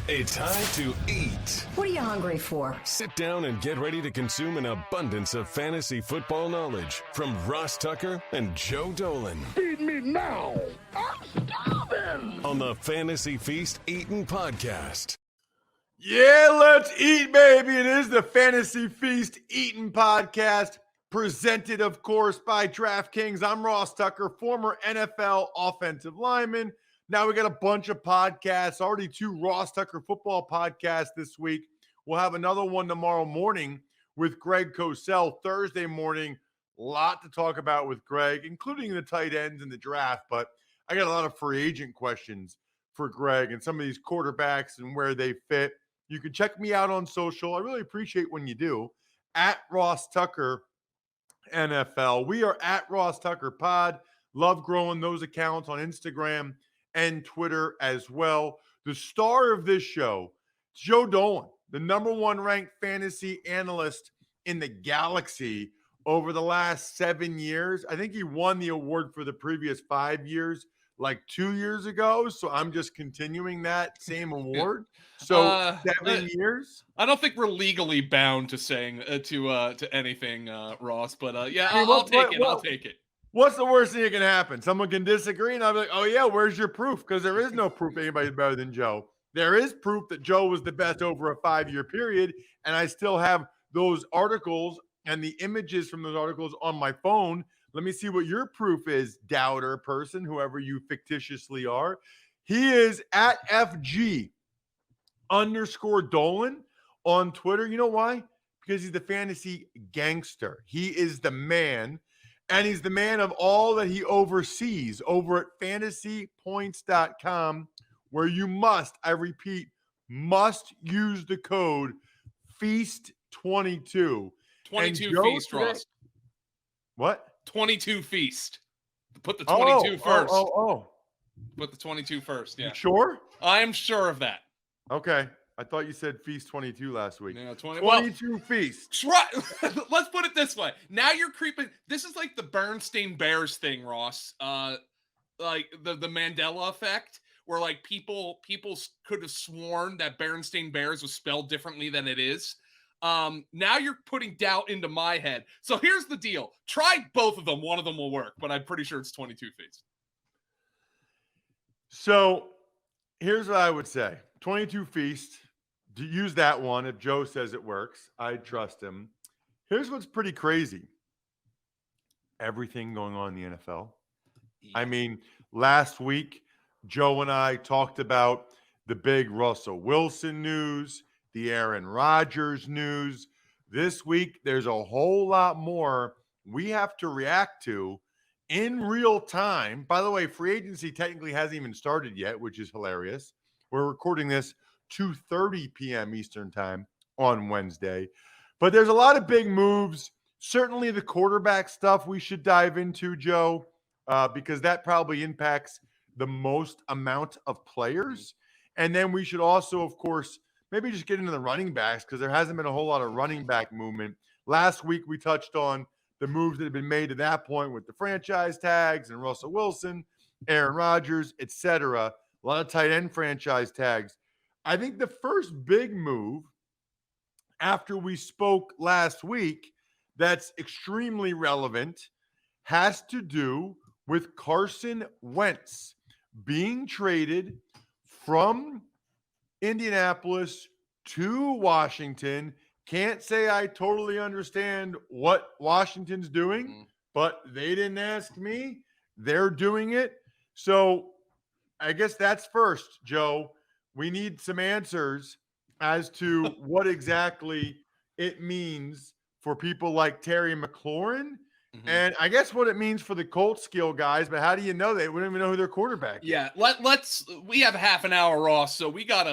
It's time to eat. What are you hungry for? Sit down and get ready to consume an abundance of fantasy football knowledge from Ross Tucker and Joe Dolan. Feed me now. I'm starving. On the Fantasy Feast Eatin' Podcast. Yeah, let's eat, baby. It is the Fantasy Feast Eatin' Podcast, presented, of course, by DraftKings. I'm Ross Tucker, former NFL offensive lineman. Now we got a bunch of podcasts, already 2 Ross Tucker football podcasts this week. We'll have another one tomorrow morning with Greg Cosell Thursday morning. A lot to talk about with Greg, including the tight ends and the draft. But I got a lot of free agent questions for Greg and some of these quarterbacks and where they fit. You can check me out on social. I really appreciate when you do. At Ross Tucker NFL. We are at Ross Tucker Pod. Love growing those accounts on Instagram and Twitter as well. The star of this show, Joe Dolan, the number 1 ranked fantasy analyst in the galaxy over the last 7 years. I think he won the award for the previous 5 years, like 2 years ago. So I'm just continuing that same award. So 7 years. I don't think we're legally bound to saying to anything, Ross. But yeah, I mean, I'll take it. What's the worst thing that can happen? Someone can disagree, and I'll be like, oh, yeah, where's your proof? Because there is no proof anybody's better than Joe. There is proof that Joe was the best over a 5-year period, and I still have those articles and the images from those articles on my phone. Let me see what your proof is, doubter person, whoever you fictitiously are. He is at FG_Dolan on Twitter. You know why? Because he's the fantasy gangster. He is the man. And he's the man of all that he oversees over at fantasypoints.com, where you must, I repeat, must use the code FEAST22. 22 feast, Ross. What? 22 feast. Put the 22 first. Put the 22 first, yeah. You sure? I am sure of that. Okay. I thought you said Feast 22 last week. No, 22 Feast. Let's put it this way. Now you're creeping. This is like the Bernstein Bears thing, Ross. Like the Mandela effect, where like people could have sworn that Bernstein Bears was spelled differently than it is. Now you're putting doubt into my head. So here's the deal. Try both of them. One of them will work, but I'm pretty sure it's 22 Feast. So here's what I would say. 22 Feast. Use that one. If Joe says it works, I trust him. Here's what's pretty crazy. Everything going on in the NFL. Yeah. I mean, last week, Joe and I talked about the big Russell Wilson news, the Aaron Rodgers news. This week, there's a whole lot more we have to react to in real time. By the way, free agency technically hasn't even started yet, which is hilarious. We're recording this 2:30 p.m. Eastern time on Wednesday. But there's a lot of big moves. Certainly the quarterback stuff we should dive into, Joe, because that probably impacts the most amount of players. And then we should also, of course, maybe just get into the running backs because there hasn't been a whole lot of running back movement. Last week we touched on the moves that have been made to that point with the franchise tags and Russell Wilson, Aaron Rodgers, etc. A lot of tight end franchise tags. I think the first big move after we spoke last week that's extremely relevant has to do with Carson Wentz being traded from Indianapolis to Washington. Can't say I totally understand what Washington's doing, but they didn't ask me. They're doing it. So I guess that's first, Joe. We need some answers as to what exactly it means for people like Terry McLaurin. And I guess what it means for the Colts skill guys, but how do you know that? We don't even know who their quarterback is. Yeah, we have half an hour, Ross, so we got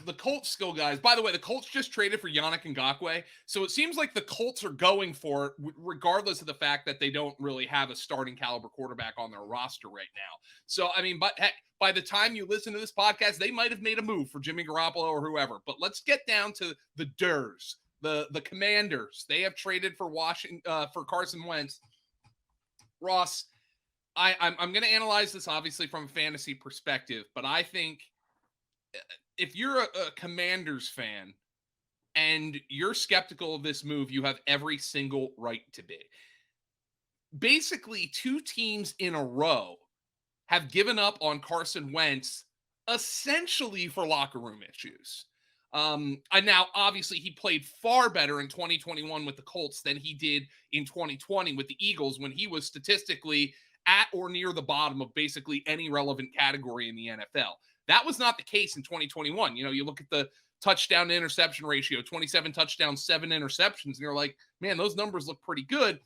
the Colts skill guys. By the way, the Colts just traded for Yannick Ngakoue, so it seems like the Colts are going for it, regardless of the fact that they don't really have a starting caliber quarterback on their roster right now. So, I mean, but heck, by the time you listen to this podcast, they might have made a move for Jimmy Garoppolo or whoever. But let's get down to the Durs. The Commanders. They have traded for for Carson Wentz. Ross, I'm going to analyze this obviously from a fantasy perspective, but I think if you're a Commanders fan and you're skeptical of this move, you have every single right to be. Basically, 2 teams in a row have given up on Carson Wentz essentially for locker room issues. And now, obviously, he played far better in 2021 with the Colts than he did in 2020 with the Eagles when he was statistically at or near the bottom of basically any relevant category in the NFL. That was not the case in 2021. You know, you look at the touchdown to interception ratio, 27 touchdowns, 7 interceptions, and you're like, man, those numbers look pretty good.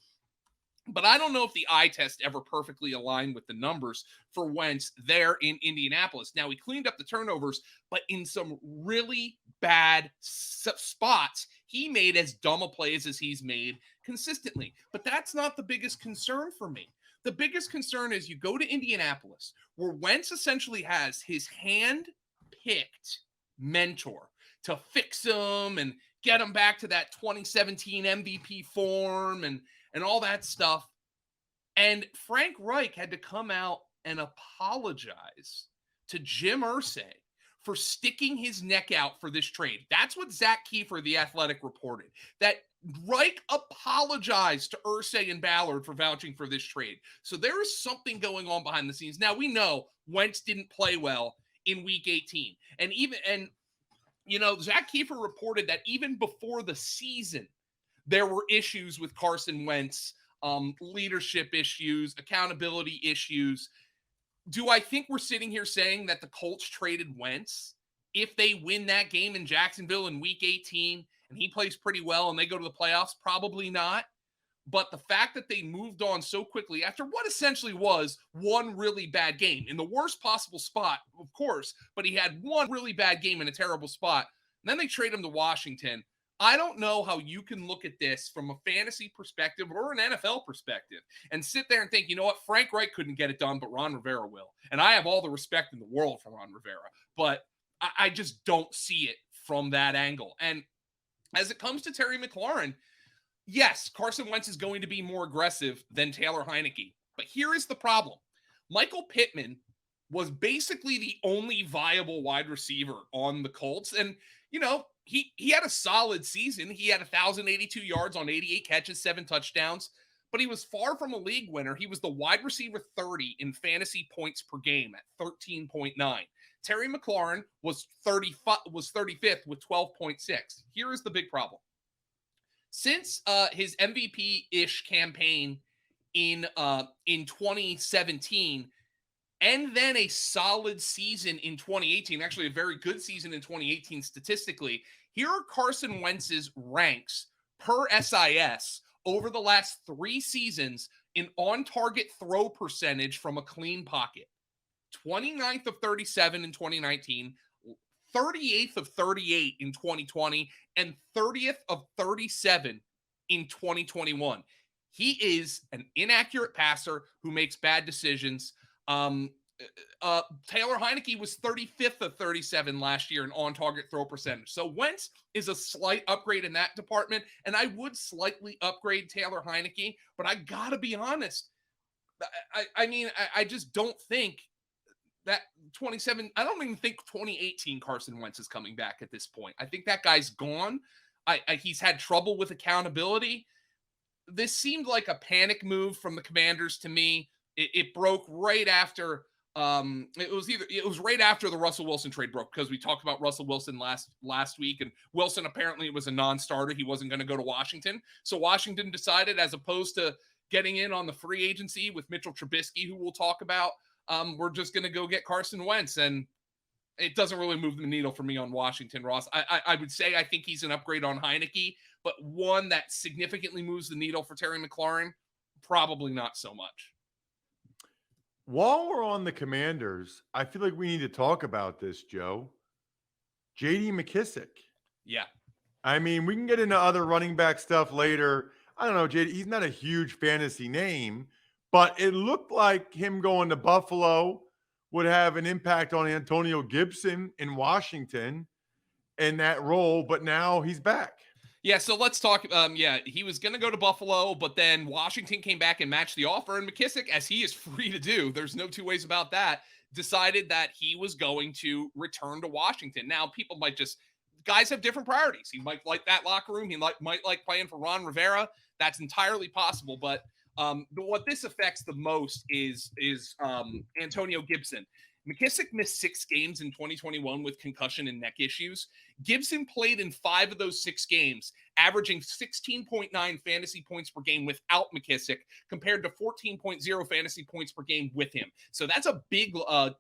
But I don't know if the eye test ever perfectly aligned with the numbers for Wentz there in Indianapolis. Now, he cleaned up the turnovers, but in some really bad spots, he made as dumb a plays as he's made consistently. But that's not the biggest concern for me. The biggest concern is you go to Indianapolis, where Wentz essentially has his hand-picked mentor to fix him and get him back to that 2017 MVP form and all that stuff. And Frank Reich had to come out and apologize to Jim Irsay for sticking his neck out for this trade. That's what Zach Kiefer, The Athletic, reported. That Reich apologized to Irsay and Ballard for vouching for this trade. So there is something going on behind the scenes. Now, we know Wentz didn't play well in Week 18. And Zach Kiefer reported that even before the season, there were issues with Carson Wentz, leadership issues, accountability issues. Do I think we're sitting here saying that the Colts traded Wentz if they win that game in Jacksonville in Week 18 and he plays pretty well and they go to the playoffs? Probably not. But the fact that they moved on so quickly after what essentially was one really bad game in the worst possible spot, of course, but he had one really bad game in a terrible spot. And then they trade him to Washington. I don't know how you can look at this from a fantasy perspective or an NFL perspective and sit there and think, you know what, Frank Reich couldn't get it done, but Ron Rivera will. And I have all the respect in the world for Ron Rivera, but I just don't see it from that angle. And as it comes to Terry McLaurin, yes, Carson Wentz is going to be more aggressive than Taylor Heineke. But here is the problem. Michael Pittman was basically the only viable wide receiver on the Colts. And, he had a solid season. He had 1,082 yards on 88 catches, 7 touchdowns, but he was far from a league winner. He was the wide receiver 30 in fantasy points per game at 13.9. Terry McLaurin was 35th with 12.6. Here is the big problem. Since his MVP-ish campaign in 2017, and then a solid season in 2018, actually a very good season in 2018 statistically, here are Carson Wentz's ranks per SIS over the last 3 seasons in on-target throw percentage from a clean pocket. 29th of 37 in 2019, 38th of 38 in 2020, and 30th of 37 in 2021. He is an inaccurate passer who makes bad decisions. Taylor Heineke was 35th of 37 last year in on-target throw percentage. So Wentz is a slight upgrade in that department, and I would slightly upgrade Taylor Heineke, but I gotta be honest. I just don't think that 27, I don't even think 2018 Carson Wentz is coming back at this point. I think that guy's gone. He's had trouble with accountability. This seemed like a panic move from the Commanders to me. It broke right after it was right after the Russell Wilson trade broke, because we talked about Russell Wilson last week, and Wilson apparently was a non-starter. He wasn't going to go to Washington. So Washington decided, as opposed to getting in on the free agency with Mitchell Trubisky, who we'll talk about, we're just going to go get Carson Wentz. And it doesn't really move the needle for me on Washington, Ross. I would say I think he's an upgrade on Heineke, but one that significantly moves the needle for Terry McLaurin, probably not so much. While we're on the Commanders, I feel like we need to talk about this, Joe. Jd Mckissick. Yeah. I mean, we can get into other running back stuff later. I don't know, JD, he's not a huge fantasy name, but it looked like him going to Buffalo would have an impact on Antonio Gibson in Washington in that role, but now he's back. Yeah, so let's talk. He was going to go to Buffalo, but then Washington came back and matched the offer. And McKissick, as he is free to do, there's no two ways about that, decided that he was going to return to Washington. Now, people might guys have different priorities. He might like that locker room. He might like playing for Ron Rivera. That's entirely possible. But what this affects the most is Antonio Gibson. McKissick missed 6 games in 2021 with concussion and neck issues. Gibson played in 5 of those 6 games, averaging 16.9 fantasy points per game without McKissick compared to 14.0 fantasy points per game with him. So that's a big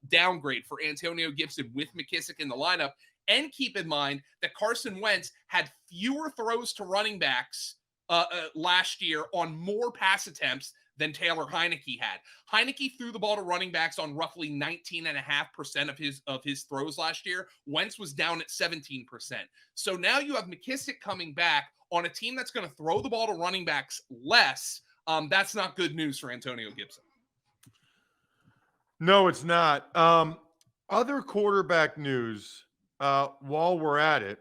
downgrade for Antonio Gibson with McKissick in the lineup. And keep in mind that Carson Wentz had fewer throws to running backs last year on more pass attempts than Taylor Heineke had. Heineke threw the ball to running backs on roughly 19.5% of his throws last year. Wentz was down at 17%. So now you have McKissick coming back on a team that's going to throw the ball to running backs less. That's not good news for Antonio Gibson. No, it's not. Other quarterback news, while we're at it,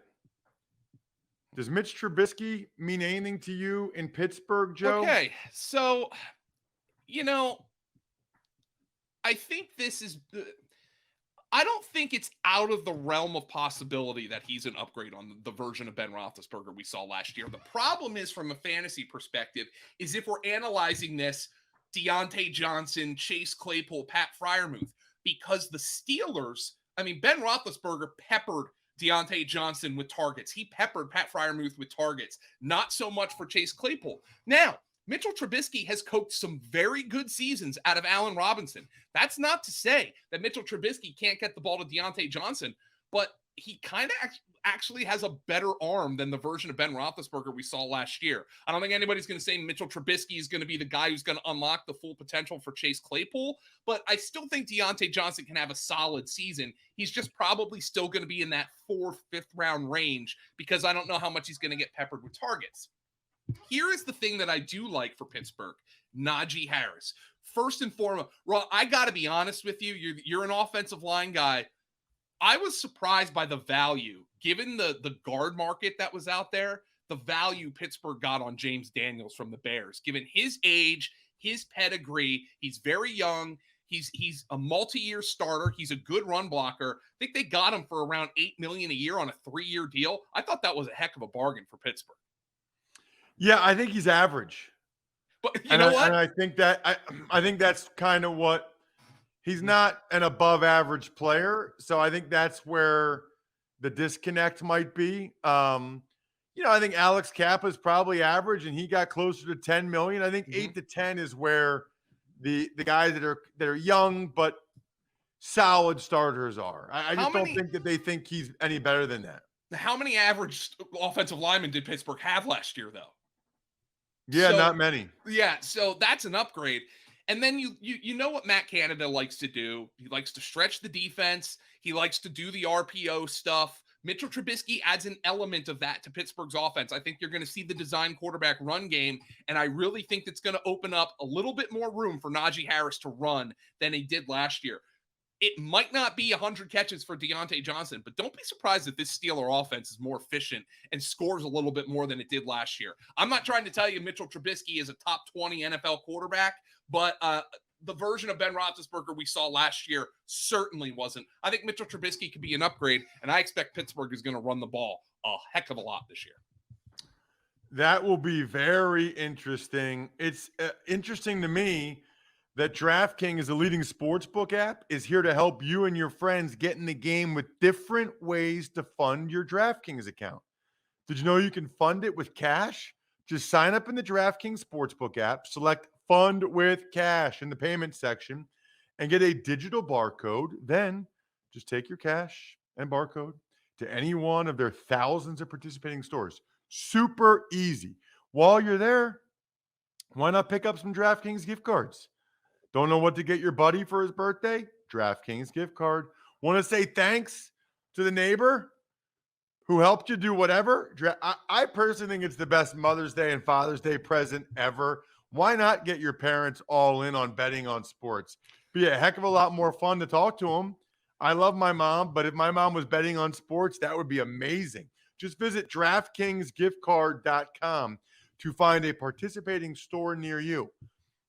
does Mitch Trubisky mean anything to you in Pittsburgh, Joe? Okay, so, I think I don't think it's out of the realm of possibility that he's an upgrade on the version of Ben Roethlisberger we saw last year. The problem is, from a fantasy perspective, is if we're analyzing this, Deontay Johnson, Chase Claypool, Pat Freiermuth, because the Steelers, Ben Roethlisberger peppered Deontay Johnson with targets. He peppered Pat Freiermuth with targets. Not so much for Chase Claypool. Now, Mitchell Trubisky has coached some very good seasons out of Allen Robinson. That's not to say that Mitchell Trubisky can't get the ball to Deontay Johnson, but he kind of actually has a better arm than the version of Ben Roethlisberger we saw last year. I don't think anybody's going to say Mitchell Trubisky is going to be the guy who's going to unlock the full potential for Chase Claypool, but I still think Deontay Johnson can have a solid season. He's just probably still going to be in that 4th, 5th round range because I don't know how much he's going to get peppered with targets. Here is the thing that I do like for Pittsburgh, Najee Harris. First and foremost, Raw, I got to be honest with you. You're an offensive line guy. I was surprised by the value, given the guard market that was out there, the value Pittsburgh got on James Daniels from the Bears. Given his age, his pedigree, he's very young. He's a multi-year starter. He's a good run blocker. I think they got him for around $8 million a year on a 3-year deal. I thought that was a heck of a bargain for Pittsburgh. Yeah, I think he's average. But you know what? And I think that's kind of what he's not an above average player. So I think that's where the disconnect might be. I think Alex Kappa is probably average and he got closer to 10 million. I think 8 to 10 is where the guys that are young but solid starters are. I just don't think that they think he's any better than that. How many average offensive linemen did Pittsburgh have last year, though? Yeah, not many. Yeah, so that's an upgrade. And then you know what Matt Canada likes to do? He likes to stretch the defense. He likes to do the RPO stuff. Mitchell Trubisky adds an element of that to Pittsburgh's offense. I think you're going to see the design quarterback run game, and I really think it's going to open up a little bit more room for Najee Harris to run than he did last year. It might not be 100 catches for Deontay Johnson, but don't be surprised if this Steeler offense is more efficient and scores a little bit more than it did last year. I'm not trying to tell you Mitchell Trubisky is a top 20 NFL quarterback, but the version of Ben Roethlisberger we saw last year certainly wasn't. I think Mitchell Trubisky could be an upgrade, and I expect Pittsburgh is going to run the ball a heck of a lot this year. That will be very interesting. It's interesting to me that DraftKings, the leading sportsbook app, is here to help you and your friends get in the game with different ways to fund your DraftKings account. Did you know you can fund it with cash? Just sign up in the DraftKings Sportsbook app, select Fund with Cash in the payment section, and get a digital barcode. Then just take your cash and barcode to any one of their thousands of participating stores. Super easy. While you're there, why not pick up some DraftKings gift cards? Don't know what to get your buddy for his birthday? DraftKings gift card. Want to say thanks to the neighbor who helped you do whatever? I personally think it's the best Mother's Day and Father's Day present ever. Why not get your parents all in on betting on sports? Be a heck of a lot more fun to talk to them. I love my mom, but if my mom was betting on sports, that would be amazing. Just visit DraftKingsGiftCard.com to find a participating store near you.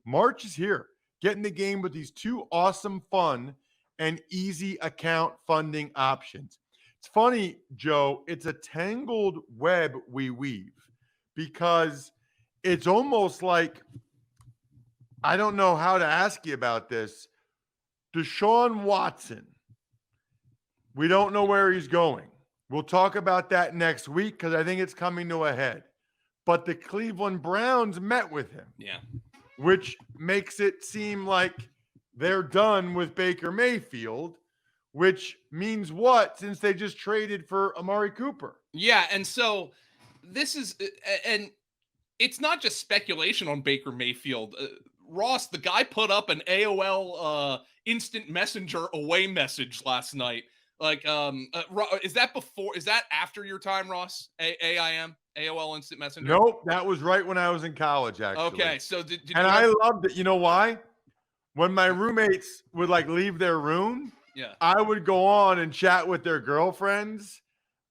March is here. Get in the game with these two awesome, fun, and easy account funding options. It's funny, Joe, it's a tangled web we weave because it's almost like, I don't know how to ask you about this. Deshaun Watson, we don't know where he's going. We'll talk about that next week because I think it's coming to a head. But the Cleveland Browns met with him. Yeah. Which makes it seem like they're done with Baker Mayfield, which means what, since they just traded for Amari Cooper? Yeah, and so this is, and it's not just speculation on Baker Mayfield. Ross, the guy put up an AOL instant messenger away message last night. Like, is that after your time, Ross? AOL instant messenger? Nope, that was right when I was in college, actually. Okay, so did and I loved it. You know why? When my roommates would like leave their room, yeah, I would go on and chat with their girlfriends,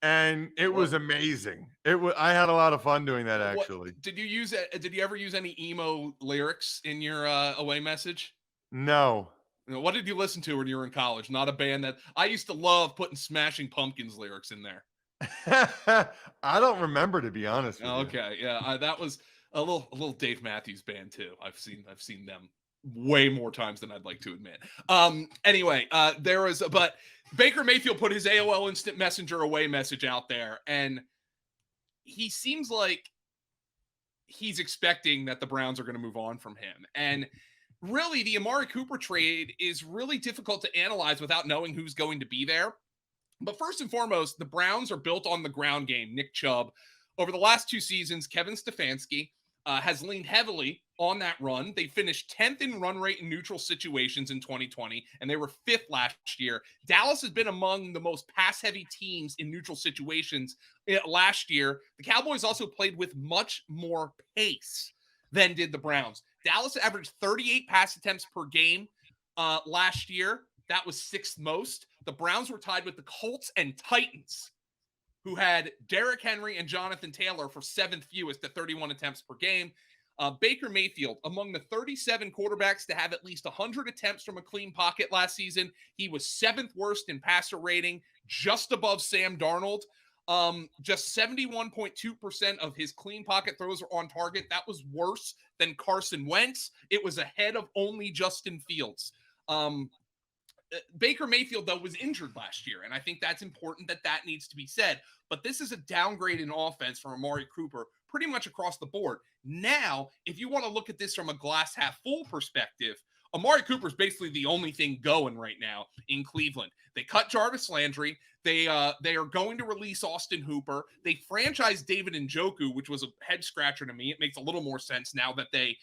and it was amazing. I had a lot of fun doing that, actually. Did you ever use any emo lyrics in your away message? No. What did you listen to when you were in college? Not a band that I used to love putting Smashing Pumpkins lyrics in there. I don't remember, to be honest with you. Okay, yeah, that was a little Dave Matthews Band too. I've seen them way more times than I'd like to admit. Anyway, but Baker Mayfield put his AOL Instant Messenger away message out there, and he seems like he's expecting that the Browns are going to move on from him. And really, the Amari Cooper trade is really difficult to analyze without knowing who's going to be there. But first and foremost, the Browns are built on the ground game. Nick Chubb. Over the last 2 seasons, Kevin Stefanski has leaned heavily on that run. They finished 10th in run rate in neutral situations in 2020, and they were 5th last year. Dallas has been among the most pass-heavy teams in neutral situations last year. The Cowboys also played with much more pace than did the Browns. Dallas averaged 38 pass attempts per game last year. That was 6th most. The Browns were tied with the Colts and Titans, who had Derrick Henry and Jonathan Taylor for 7th fewest at 31 attempts per game. Baker Mayfield, among the 37 quarterbacks to have at least 100 attempts from a clean pocket last season, he was 7th worst in passer rating, just above Sam Darnold. Just 71.2% of his clean pocket throws are on target. That was worse than Carson Wentz. It was ahead of only Justin Fields. Baker Mayfield, though, was injured last year, and I think that's important that needs to be said. But this is a downgrade in offense from Amari Cooper pretty much across the board. Now, if you want to look at this from a glass half full perspective, Amari Cooper is basically the only thing going right now in Cleveland. They cut Jarvis Landry. They are going to release Austin Hooper. They franchised David Njoku, which was a head scratcher to me. It makes a little more sense now that they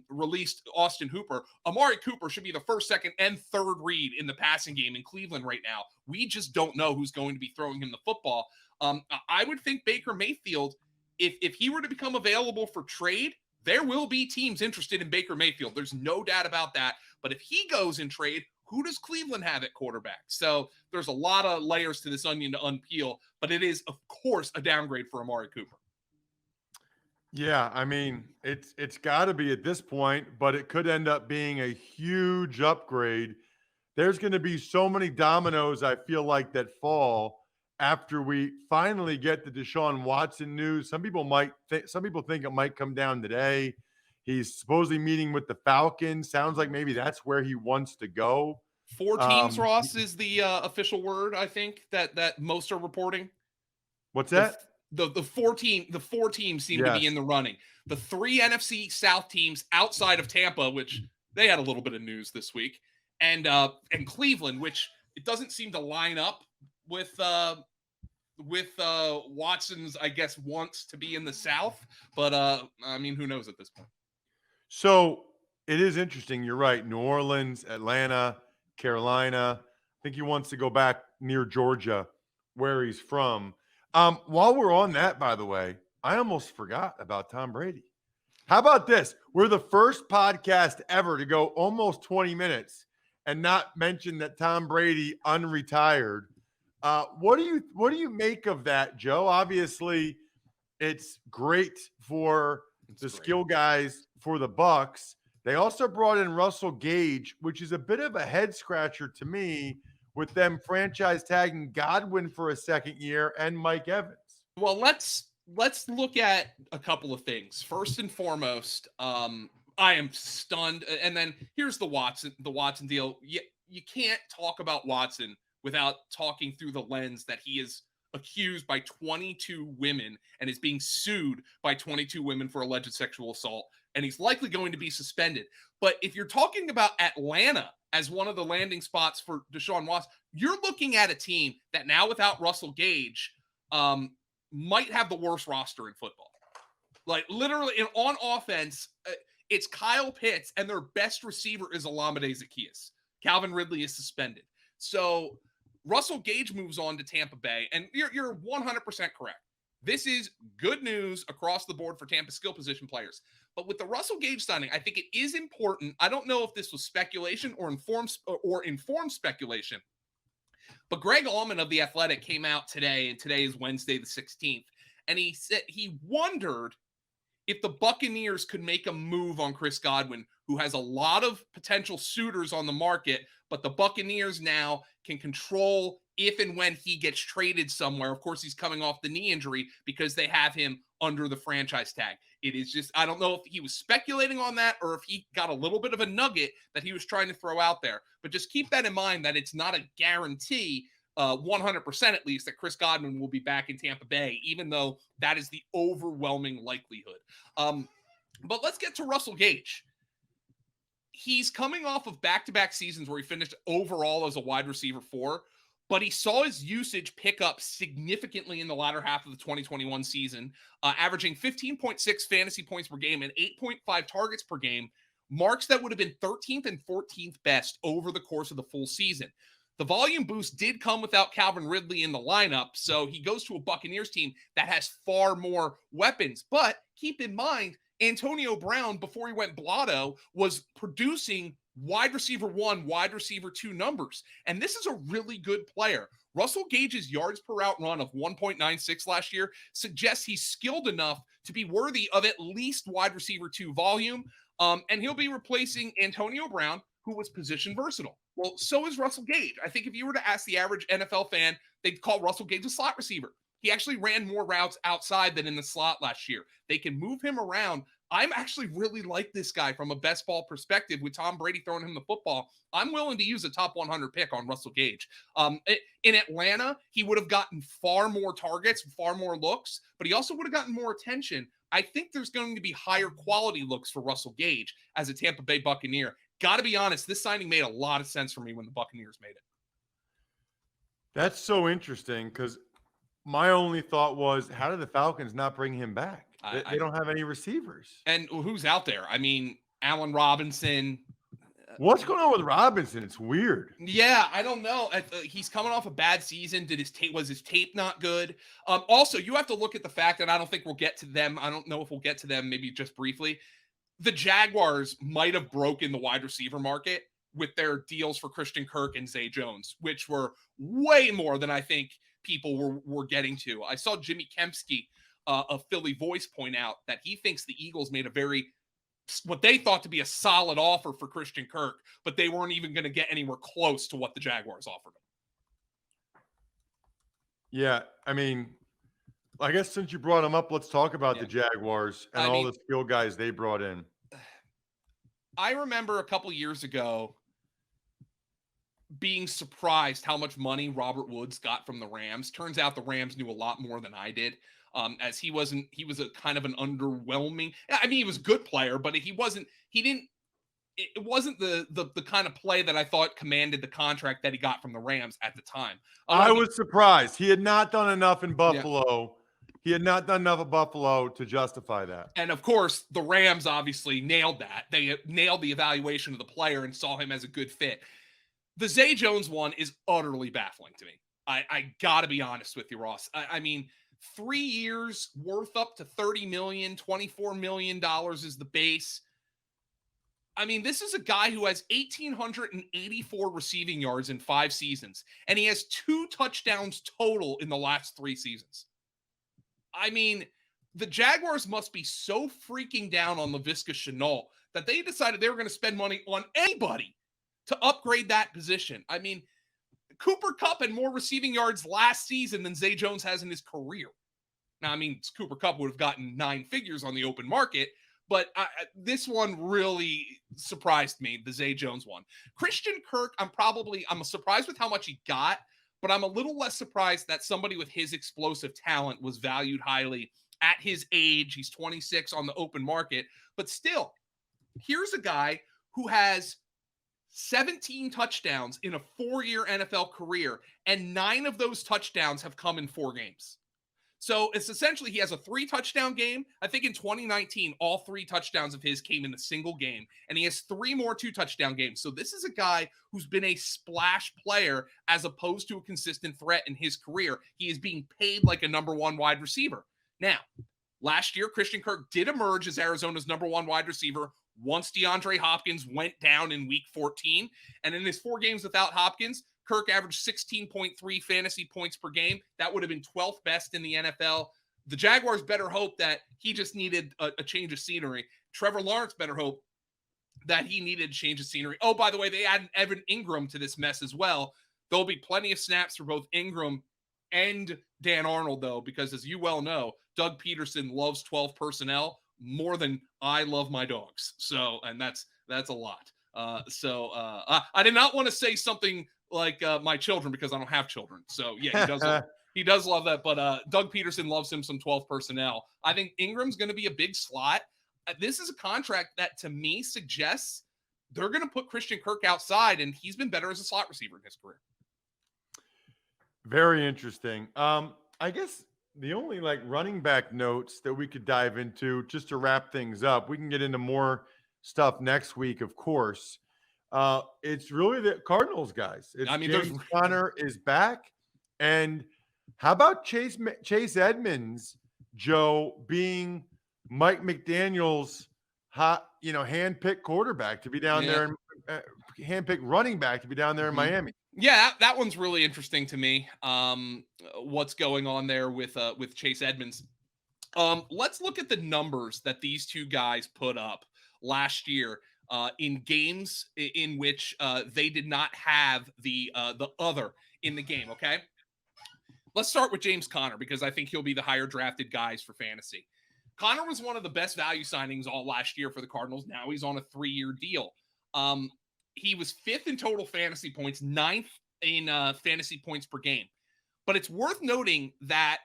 released Austin Hooper. Amari Cooper should be the 1st, 2nd, and 3rd read in the passing game in Cleveland right now. We just don't know who's going to be throwing him the football. I would think Baker Mayfield, if he were to become available for trade, there will be teams interested in Baker Mayfield. There's no doubt about that. But if he goes in trade, who does Cleveland have at quarterback? So there's a lot of layers to this onion to unpeel, but it is, of course, a downgrade for Amari Cooper. Yeah, I mean, it's got to be at this point, but it could end up being a huge upgrade. There's going to be so many dominoes, I feel like, that fall after we finally get the Deshaun Watson news. Some people think it might come down today. He's supposedly meeting with the Falcons. Sounds like maybe that's where he wants to go. 4 teams, Ross, is the official word, I think, that most are reporting. What's that? The 4 teams seem to be in the running. The 3 NFC South teams outside of Tampa, which they had a little bit of news this week, and Cleveland, which it doesn't seem to line up with Watson's, I guess, wants to be in the South, but I mean, who knows at this point. So it is interesting. You're right. New Orleans, Atlanta, Carolina. I think he wants to go back near Georgia, where he's from. While we're on that, by the way, I almost forgot about Tom Brady. How about this? We're the first podcast ever to go almost 20 minutes and not mention that Tom Brady unretired. What do you make of that, Joe? Obviously, it's great for skill guys for the Bucs They also brought in Russell Gage, which is a bit of a head scratcher to me with them franchise tagging Godwin for a second year and Mike Evans. Well, let's look at a couple of things. First and foremost, I am stunned. And then here's the Watson deal. You can't talk about Watson without talking through the lens that he is accused by 22 women and is being sued by 22 women for alleged sexual assault, and he's likely going to be suspended. But if you're talking about Atlanta as one of the landing spots for Deshaun Watson, you're looking at a team that now without Russell Gage might have the worst roster in football. Like literally on offense, it's Kyle Pitts and their best receiver is Olamide Zaccheaus. Calvin Ridley is suspended. So Russell Gage moves on to Tampa Bay, and you're 100% correct. This is good news across the board for Tampa skill position players. But with the Russell Gage signing, I think it is important. I don't know if this was speculation or informed speculation, but Greg Allman of The Athletic came out today, and today is Wednesday the 16th, and he said he wondered if the Buccaneers could make a move on Chris Godwin, who has a lot of potential suitors on the market, but the Buccaneers now can control if and when he gets traded somewhere. Of course, he's coming off the knee injury because they have him under the franchise tag. It is just, I don't know if he was speculating on that or if he got a little bit of a nugget that he was trying to throw out there. But just keep that in mind that it's not a guarantee, 100% at least, that Chris Godwin will be back in Tampa Bay, even though that is the overwhelming likelihood. But let's get to Russell Gage. He's coming off of back-to-back seasons where he finished overall as a wide receiver 4, but he saw his usage pick up significantly in the latter half of the 2021 season, averaging 15.6 fantasy points per game and 8.5 targets per game, marks that would have been 13th and 14th best over the course of the full season. The volume boost did come without Calvin Ridley in the lineup, so he goes to a Buccaneers team that has far more weapons. But keep in mind, Antonio Brown, before he went blotto, was producing wide receiver 1, wide receiver 2 numbers. And this is a really good player. Russell Gage's yards per route run of 1.96 last year suggests he's skilled enough to be worthy of at least wide receiver 2 volume. And he'll be replacing Antonio Brown, who was position versatile. Well, so is Russell Gage. I think if you were to ask the average NFL fan, they'd call Russell Gage a slot receiver. He actually ran more routes outside than in the slot last year. They can move him around. I'm actually really like this guy from a best ball perspective with Tom Brady throwing him the football. I'm willing to use a top 100 pick on Russell Gage. In Atlanta, he would have gotten far more targets, far more looks, but he also would have gotten more attention. I think there's going to be higher quality looks for Russell Gage as a Tampa Bay Buccaneer. Got to be honest, this signing made a lot of sense for me when the Buccaneers made it. That's so interesting because my only thought was, how did the Falcons not bring him back? They don't have any receivers. And who's out there? I mean, Allen Robinson. What's going on with Robinson? It's weird. Yeah, I don't know. He's coming off a bad season. Was his tape not good? Also, you have to look at the fact that I don't think we'll get to them. I don't know if we'll get to them, maybe just briefly. The Jaguars might have broken the wide receiver market with their deals for Christian Kirk and Zay Jones, which were way more than I think people were getting to. I saw Jimmy Kempski of Philly Voice point out that he thinks the Eagles made what they thought to be a solid offer for Christian Kirk, but they weren't even going to get anywhere close to what the Jaguars offered him. Yeah, I mean, I guess since you brought him up, let's talk about the Jaguars and all the skill guys they brought in. I remember a couple years ago being surprised how much money Robert Woods got from the Rams. Turns out the Rams knew a lot more than I did. As he was a kind of an underwhelming, I mean, he was a good player, but it wasn't the kind of play that I thought commanded the contract that he got from the Rams at the time. I was surprised. He had not done enough in Buffalo. Yeah. He had not done enough of Buffalo to justify that. And of course, the Rams obviously nailed that. They nailed the evaluation of the player and saw him as a good fit. The Zay Jones one is utterly baffling to me. I got to be honest with you, Ross. I mean, 3 years worth up to $30 million, $24 million is the base. I mean, this is a guy who has 1,884 receiving yards in 5 seasons, and he has 2 touchdowns total in the last 3 seasons. I mean, the Jaguars must be so freaking down on Laviska Shenault that they decided they were going to spend money on anybody to upgrade that position. I mean, Cooper Kupp had more receiving yards last season than Zay Jones has in his career. Now, I mean, Cooper Kupp would have gotten 9 figures on the open market, but this one really surprised me, the Zay Jones one. Christian Kirk, I'm surprised with how much he got, but I'm a little less surprised that somebody with his explosive talent was valued highly at his age. He's 26 on the open market, but still, here's a guy who has 17 touchdowns in a 4-year NFL career, and 9 of those touchdowns have come in 4 games. So it's essentially he has a 3-touchdown game. I think in 2019, all 3 touchdowns of his came in a single game, and he has 3 more 2-touchdown games. So this is a guy who's been a splash player as opposed to a consistent threat in his career. He is being paid like a number 1 wide receiver. Now, last year, Christian Kirk did emerge as Arizona's number 1 wide receiver once DeAndre Hopkins went down in week 14. And in his 4 games without Hopkins, Kirk averaged 16.3 fantasy points per game. That would have been 12th best in the NFL. The Jaguars better hope that he just needed a change of scenery. Trevor Lawrence better hope that he needed a change of scenery. Oh, by the way, they added Evan Ingram to this mess as well. There'll be plenty of snaps for both Ingram and Dan Arnold, though, because as you well know, Doug Peterson loves 12 personnel more than I love my dogs. So, and that's a lot. I did not want to say something like my children because I don't have children. So yeah, he does love that. But Doug Peterson loves him some 12 personnel. I think Ingram's going to be a big slot. This is a contract that to me suggests they're going to put Christian Kirk outside, and he's been better as a slot receiver in his career. Very interesting. I guess the only running back notes that we could dive into just to wrap things up, we can get into more stuff next week, of course. It's really the Cardinals guys. James Conner is back. And how about Chase Edmonds, Joe, being Mike McDaniel's hand-picked quarterback to be down there, and hand-picked running back to be down there in Miami? Yeah, that one's really interesting to me. What's going on there with Chase Edmonds? Let's look at the numbers that these two guys put up last year in games in which they did not have the other in the game. Okay, let's start with James Conner because I think he'll be the higher drafted guys for fantasy. Conner was one of the best value signings all last year for the Cardinals. Now he's on a 3-year deal. He was 5th in total fantasy points, 9th in fantasy points per game. But it's worth noting that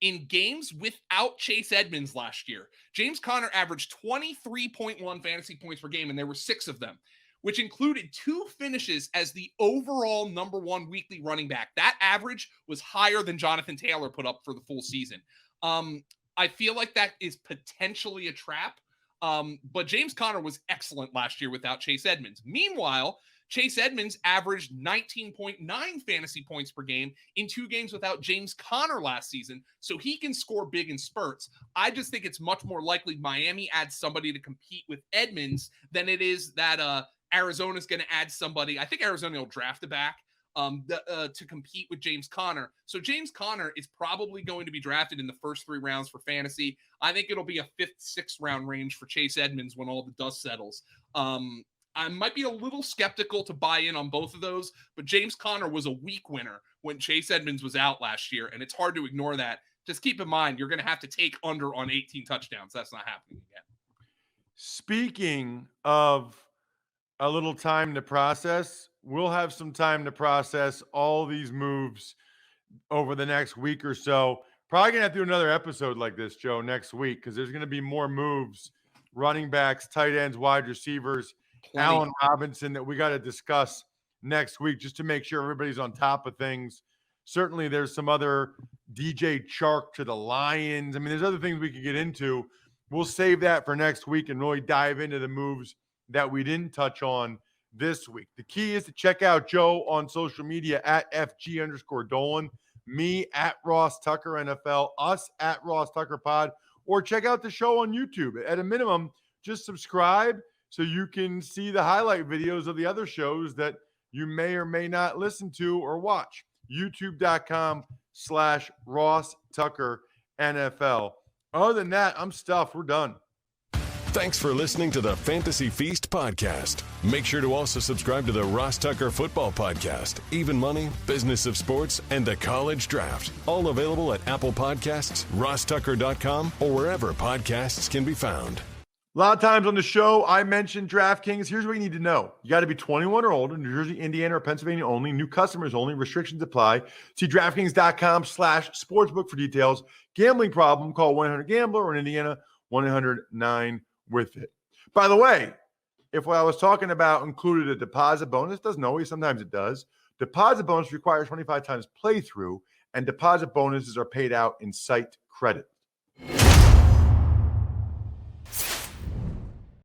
in games without Chase Edmonds last year, James Conner averaged 23.1 fantasy points per game, and there were 6 of them, which included 2 finishes as the overall number 1 weekly running back. That average was higher than Jonathan Taylor put up for the full season. I feel like that is potentially a trap. But James Conner was excellent last year without Chase Edmonds. Meanwhile, Chase Edmonds averaged 19.9 fantasy points per game in 2 games without James Conner last season, so he can score big in spurts. I just think it's much more likely Miami adds somebody to compete with Edmonds than it is that Arizona's going to add somebody. I think Arizona will draft a back to compete with James Conner. So James Conner is probably going to be drafted in the first 3 rounds for fantasy. I think it'll be a 5th, 6th round range for Chase Edmonds when all the dust settles. I might be a little skeptical to buy in on both of those, but James Conner was a week winner when Chase Edmonds was out last year, and it's hard to ignore that. Just keep in mind, you're going to have to take under on 18 touchdowns. That's not happening again. Speaking of a little time to process, we'll have some time to process all these moves over the next week or so. Probably going to have to do another episode like this, Joe, next week because there's going to be more moves, running backs, tight ends, wide receivers, Allen Robinson that we got to discuss next week just to make sure everybody's on top of things. Certainly there's some other DJ Chark to the Lions. I mean, there's other things we could get into. We'll save that for next week and really dive into the moves that we didn't touch on this week. The key is to check out Joe on social media at FG_Dolan, me at Ross Tucker NFL, us at Ross Tucker Pod, or check out the show on YouTube. At a minimum, just subscribe so you can see the highlight videos of the other shows that you may or may not listen to or watch. YouTube.com/Ross Tucker NFL. Other than that, I'm stuffed. We're done. Thanks for listening to the Fantasy Feast podcast. Make sure to also subscribe to the Ross Tucker Football Podcast, Even Money, Business of Sports, and the College Draft. All available at Apple Podcasts, rosstucker.com, or wherever podcasts can be found. A lot of times on the show, I mentioned DraftKings. Here's what you need to know. You got to be 21 or older, New Jersey, Indiana, or Pennsylvania only. New customers only. Restrictions apply. See DraftKings.com/sportsbook for details. Gambling problem, call 1-800-GAMBLER, or in Indiana, 1-800-9-WITH-IT. By the way, if what I was talking about included a deposit bonus, doesn't always, sometimes it does. Deposit bonus requires 25 times playthrough, and deposit bonuses are paid out in site credit.